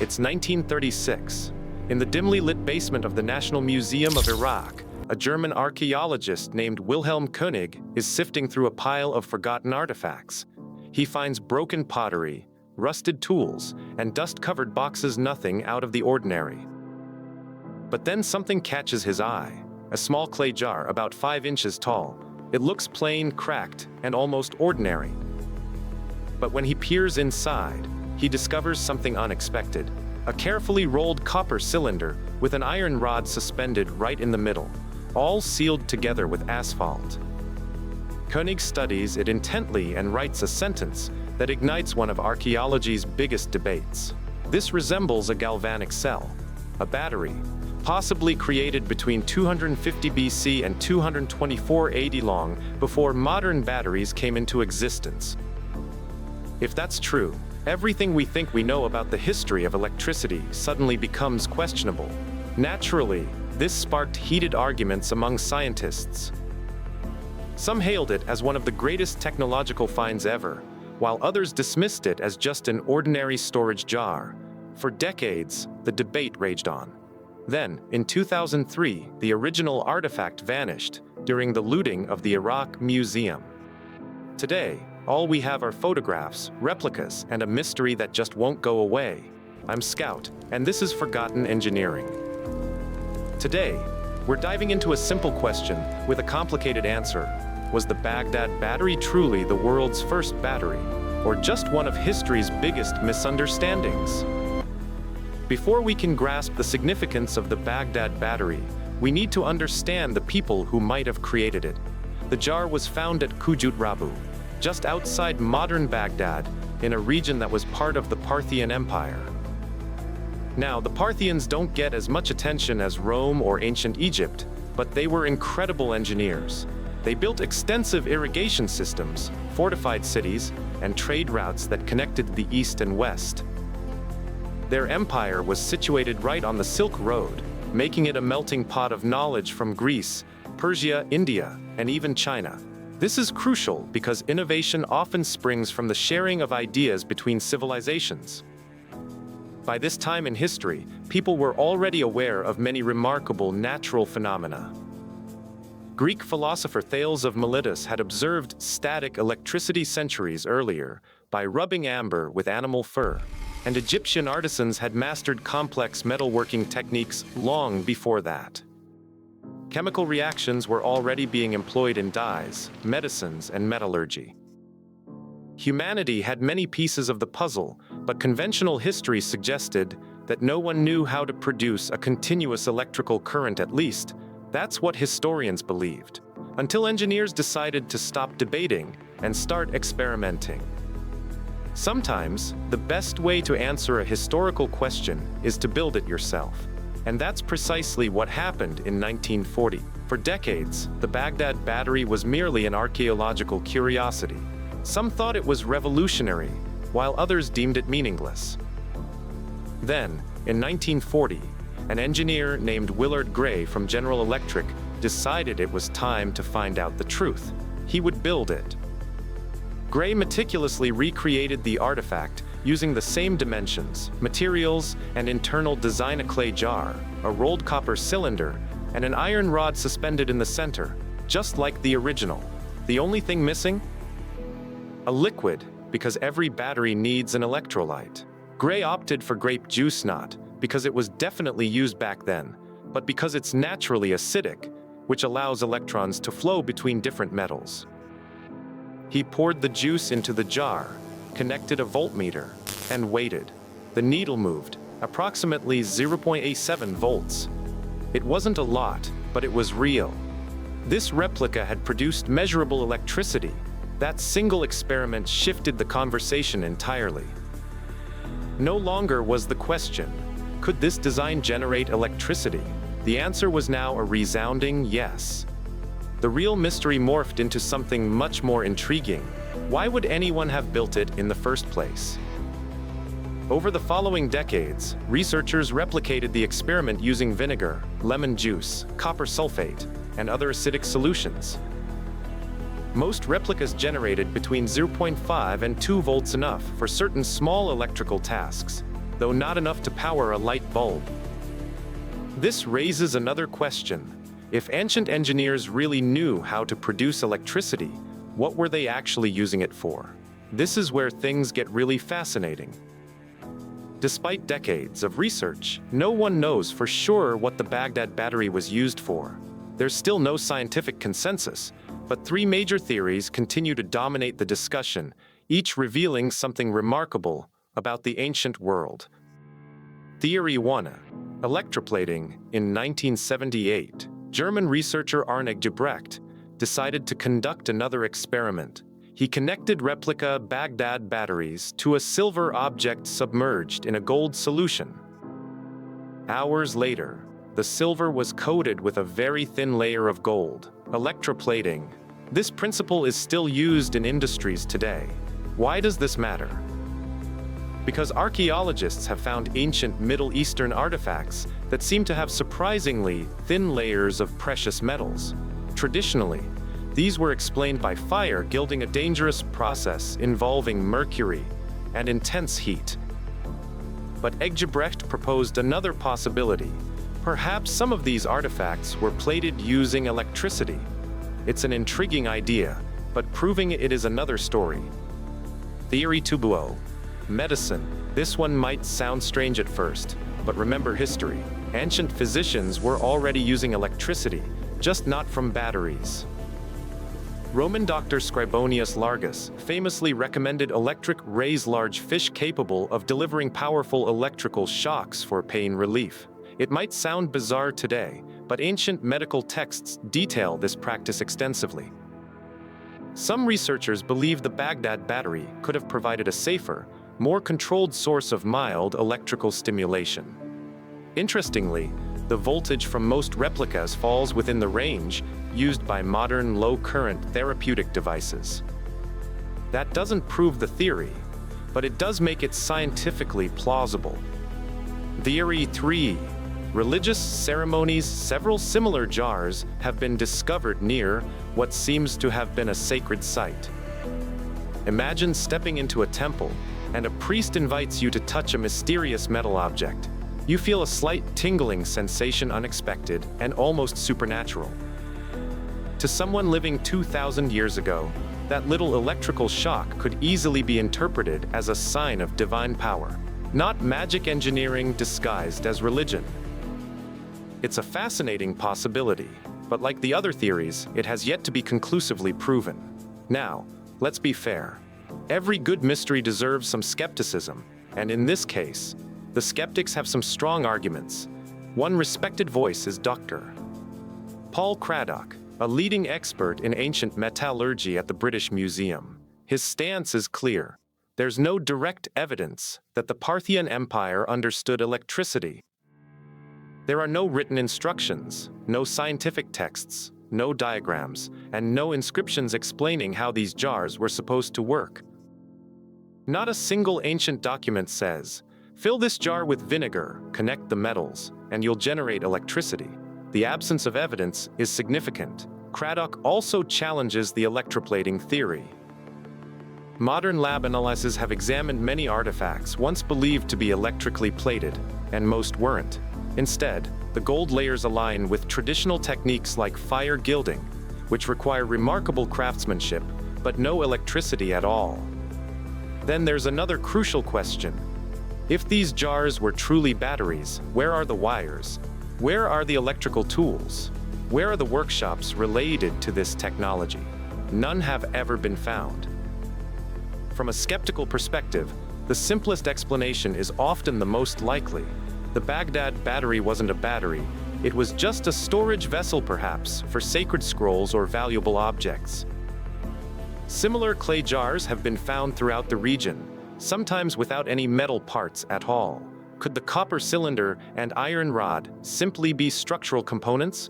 It's 1936. In the dimly lit basement of the National Museum of Iraq, a German archaeologist named Wilhelm König is sifting through a pile of forgotten artifacts. He finds broken pottery, rusted tools, and dust-covered boxes, nothing out of the ordinary. But then something catches his eye. A small clay jar about 5 inches tall. It looks plain, cracked, and almost ordinary. But when he peers inside, he discovers something unexpected. A carefully rolled copper cylinder with an iron rod suspended right in the middle, all sealed together with asphalt. König studies it intently and writes a sentence that ignites one of archaeology's biggest debates. This resembles a galvanic cell, a battery, possibly created between 250 BC and 224 AD, long before modern batteries came into existence. If that's true, everything we think we know about the history of electricity suddenly becomes questionable. Naturally, this sparked heated arguments among scientists. Some hailed it as one of the greatest technological finds ever, while others dismissed it as just an ordinary storage jar. For decades, the debate raged on. Then, in 2003, the original artifact vanished during the looting of the Iraq Museum. Today, all we have are photographs, replicas, and a mystery that just won't go away. I'm Scout, and this is Forgotten Engineering. Today, we're diving into a simple question with a complicated answer. Was the Baghdad Battery truly the world's first battery, or just one of history's biggest misunderstandings? Before we can grasp the significance of the Baghdad Battery, we need to understand the people who might have created it. The jar was found at Kujut Rabu, just outside modern Baghdad, in a region that was part of the Parthian Empire. Now, the Parthians don't get as much attention as Rome or ancient Egypt, but they were incredible engineers. They built extensive irrigation systems, fortified cities, and trade routes that connected the East and West. Their empire was situated right on the Silk Road, making it a melting pot of knowledge from Greece, Persia, India, and even China. This is crucial because innovation often springs from the sharing of ideas between civilizations. By this time in history, people were already aware of many remarkable natural phenomena. Greek philosopher Thales of Miletus had observed static electricity centuries earlier by rubbing amber with animal fur, and Egyptian artisans had mastered complex metalworking techniques long before that. Chemical reactions were already being employed in dyes, medicines, and metallurgy. Humanity had many pieces of the puzzle, but conventional history suggested that no one knew how to produce a continuous electrical current. At least, that's what historians believed, until engineers decided to stop debating and start experimenting. Sometimes, the best way to answer a historical question is to build it yourself. And that's precisely what happened in 1940. For decades, the Baghdad Battery was merely an archaeological curiosity. Some thought it was revolutionary, while others deemed it meaningless. Then, in 1940, an engineer named Willard Gray from General Electric decided it was time to find out the truth. He would build it. Gray meticulously recreated the artifact using the same dimensions, materials, and internal design: a clay jar, a rolled copper cylinder, and an iron rod suspended in the center, just like the original. The only thing missing? A liquid, because every battery needs an electrolyte. Gray opted for grape juice, not because it was definitely used back then, but because it's naturally acidic, which allows electrons to flow between different metals. He poured the juice into the jar, connected a voltmeter, and waited. The needle moved, approximately 0.87 volts. It wasn't a lot, but it was real. This replica had produced measurable electricity. That single experiment shifted the conversation entirely. No longer was the question, could this design generate electricity? The answer was now a resounding yes. The real mystery morphed into something much more intriguing. Why would anyone have built it in the first place? Over the following decades, researchers replicated the experiment using vinegar, lemon juice, copper sulfate, and other acidic solutions. Most replicas generated between 0.5 and 2 volts, enough for certain small electrical tasks. though not enough to power a light bulb. This raises another question. If ancient engineers really knew how to produce electricity, what were they actually using it for? This is where things get really fascinating. Despite decades of research, no one knows for sure what the Baghdad Battery was used for. There's still no scientific consensus, but three major theories continue to dominate the discussion, each revealing something remarkable about the ancient world. Theory 1. Electroplating. In 1978, German researcher Arne Gebrecht decided to conduct another experiment. He connected replica Baghdad batteries to a silver object submerged in a gold solution. Hours later, the silver was coated with a very thin layer of gold. Electroplating. This principle is still used in industries today. Why does this matter? Because archaeologists have found ancient Middle Eastern artifacts that seem to have surprisingly thin layers of precious metals. Traditionally, these were explained by fire gilding, a dangerous process involving mercury and intense heat. But Gebrecht proposed another possibility. Perhaps some of these artifacts were plated using electricity. It's an intriguing idea, but proving it is another story. Theory 2. Medicine. This one might sound strange at first, but remember history. Ancient physicians were already using electricity, just not from batteries. Roman doctor Scribonius Largus famously recommended electric rays, large fish capable of delivering powerful electrical shocks for pain relief. It might sound bizarre today, but ancient medical texts detail this practice extensively. Some researchers believe the Baghdad Battery could have provided a safer, more controlled source of mild electrical stimulation. Interestingly, the voltage from most replicas falls within the range used by modern low-current therapeutic devices. That doesn't prove the theory, but it does make it scientifically plausible. Theory 3. Religious ceremonies. Several similar jars have been discovered near what seems to have been a sacred site. Imagine stepping into a temple, and a priest invites you to touch a mysterious metal object. You feel a slight tingling sensation, unexpected and almost supernatural. To someone living 2,000 years ago, that little electrical shock could easily be interpreted as a sign of divine power, not magic engineering disguised as religion. It's a fascinating possibility, but like the other theories, it has yet to be conclusively proven. Now, let's be fair. Every good mystery deserves some skepticism, and in this case, the skeptics have some strong arguments. One respected voice is Dr. Paul Craddock, a leading expert in ancient metallurgy at the British Museum. His stance is clear. There's no direct evidence that the Parthian Empire understood electricity. There are no written instructions, no scientific texts, no diagrams, and no inscriptions explaining how these jars were supposed to work. Not a single ancient document says, "Fill this jar with vinegar, connect the metals, and you'll generate electricity." The absence of evidence is significant. Craddock also challenges the electroplating theory. Modern lab analyses have examined many artifacts once believed to be electrically plated, and most weren't. Instead, the gold layers align with traditional techniques like fire gilding, which require remarkable craftsmanship, but no electricity at all. Then there's another crucial question. If these jars were truly batteries, where are the wires? Where are the electrical tools? Where are the workshops related to this technology? None have ever been found. From a skeptical perspective, the simplest explanation is often the most likely. The Baghdad Battery wasn't a battery. It was just a storage vessel, perhaps, for sacred scrolls or valuable objects. Similar clay jars have been found throughout the region, sometimes without any metal parts at all. Could the copper cylinder and iron rod simply be structural components?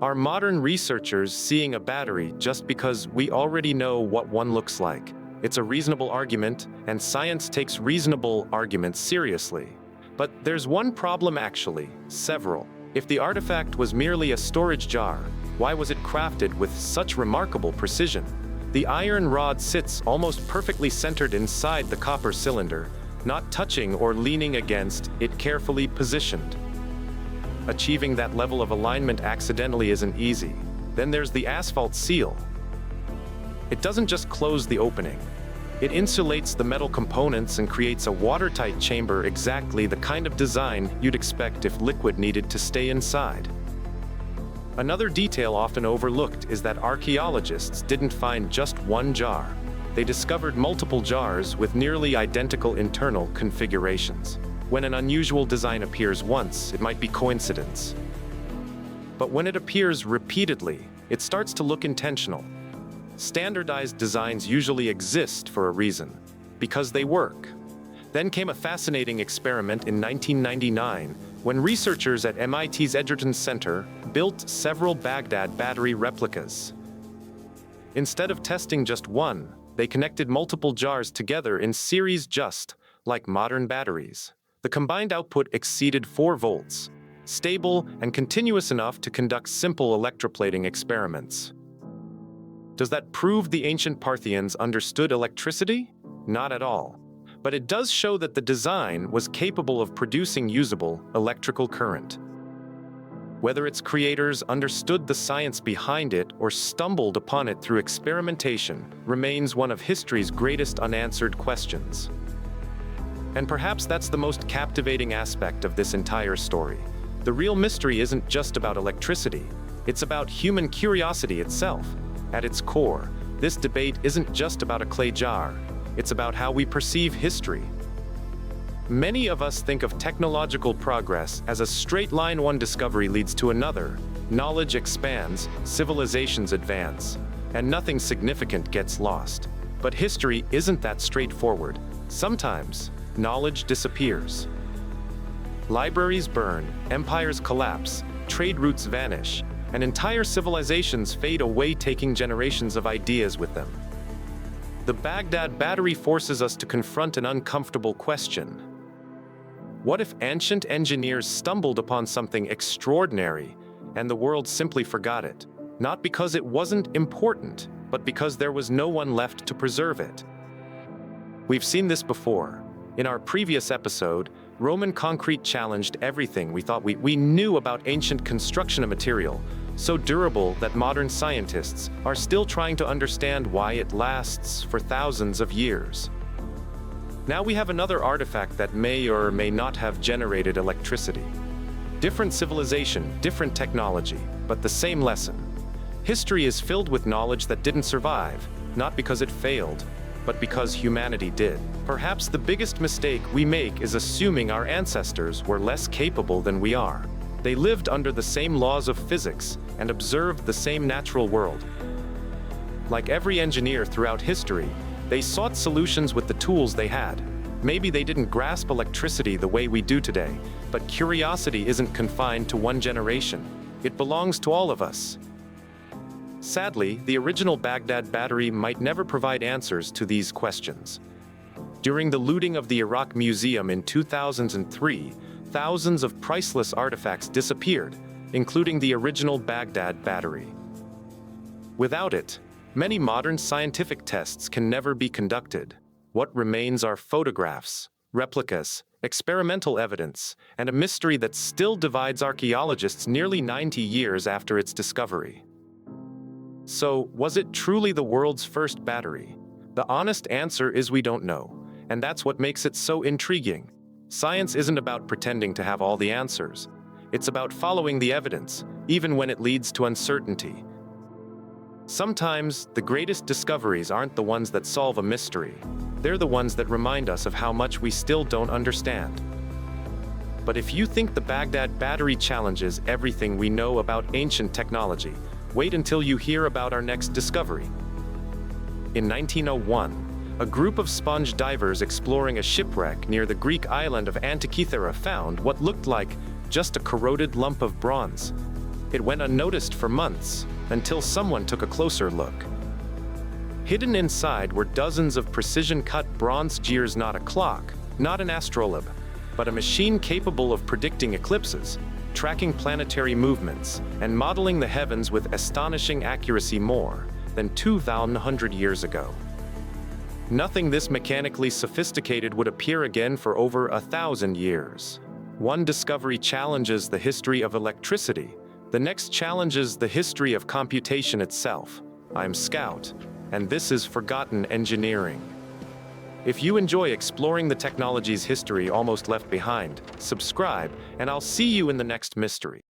Are modern researchers seeing a battery just because we already know what one looks like? It's a reasonable argument, and science takes reasonable arguments seriously. But there's one problem, actually, several. If the artifact was merely a storage jar, why was it crafted with such remarkable precision? The iron rod sits almost perfectly centered inside the copper cylinder, not touching or leaning against it, carefully positioned. Achieving that level of alignment accidentally isn't easy. Then there's the asphalt seal. It doesn't just close the opening. It insulates the metal components and creates a watertight chamber, exactly the kind of design you'd expect if liquid needed to stay inside. Another detail often overlooked is that archaeologists didn't find just one jar. They discovered multiple jars with nearly identical internal configurations. When an unusual design appears once, it might be coincidence. But when it appears repeatedly, it starts to look intentional. Standardized designs usually exist for a reason, because they work. Then came a fascinating experiment in 1999 when researchers at MIT's Egerton Center built several Baghdad Battery replicas. Instead of testing just one, they connected multiple jars together in series, just like modern batteries. The combined output exceeded 4 volts, stable and continuous enough to conduct simple electroplating experiments. Does that prove the ancient Parthians understood electricity? Not at all. But it does show that the design was capable of producing usable electrical current. Whether its creators understood the science behind it or stumbled upon it through experimentation remains one of history's greatest unanswered questions. And perhaps that's the most captivating aspect of this entire story. The real mystery isn't just about electricity, it's about human curiosity itself. At its core, this debate isn't just about a clay jar, it's about how we perceive history. Many of us think of technological progress as a straight line. One discovery leads to another, knowledge expands, civilizations advance, and nothing significant gets lost. But history isn't that straightforward. Sometimes, knowledge disappears. Libraries burn, empires collapse, trade routes vanish, and entire civilizations fade away, taking generations of ideas with them. The Baghdad Battery forces us to confront an uncomfortable question. What if ancient engineers stumbled upon something extraordinary, and the world simply forgot it? Not because it wasn't important, but because there was no one left to preserve it. We've seen this before. In our previous episode, Roman concrete challenged everything we thought we knew about ancient construction material, so durable that modern scientists are still trying to understand why it lasts for thousands of years. Now we have another artifact that may or may not have generated electricity. Different civilization, different technology, but the same lesson. History is filled with knowledge that didn't survive, not because it failed, but because humanity did. Perhaps the biggest mistake we make is assuming our ancestors were less capable than we are. They lived under the same laws of physics and observed the same natural world. Like every engineer throughout history, they sought solutions with the tools they had. Maybe they didn't grasp electricity the way we do today, but curiosity isn't confined to one generation. It belongs to all of us. Sadly, the original Baghdad Battery might never provide answers to these questions. During the looting of the Iraq Museum in 2003, thousands of priceless artifacts disappeared, including the original Baghdad Battery. Without it, many modern scientific tests can never be conducted. What remains are photographs, replicas, experimental evidence, and a mystery that still divides archaeologists nearly 90 years after its discovery. So, was it truly the world's first battery? The honest answer is we don't know, and that's what makes it so intriguing. Science isn't about pretending to have all the answers. It's about following the evidence, even when it leads to uncertainty. Sometimes, the greatest discoveries aren't the ones that solve a mystery. They're the ones that remind us of how much we still don't understand. But if you think the Baghdad Battery challenges everything we know about ancient technology, wait until you hear about our next discovery. In 1901, a group of sponge divers exploring a shipwreck near the Greek island of Antikythera found what looked like just a corroded lump of bronze. It went unnoticed for months, until someone took a closer look. Hidden inside were dozens of precision-cut bronze gears, not a clock, not an astrolabe, but a machine capable of predicting eclipses, tracking planetary movements, and modeling the heavens with astonishing accuracy more than 2,100 years ago. Nothing this mechanically sophisticated would appear again for over 1,000 years. One discovery challenges the history of electricity. The next challenges the history of computation itself. I'm Scout, and this is Forgotten Engineering. If you enjoy exploring the technology's history almost left behind, subscribe, and I'll see you in the next mystery.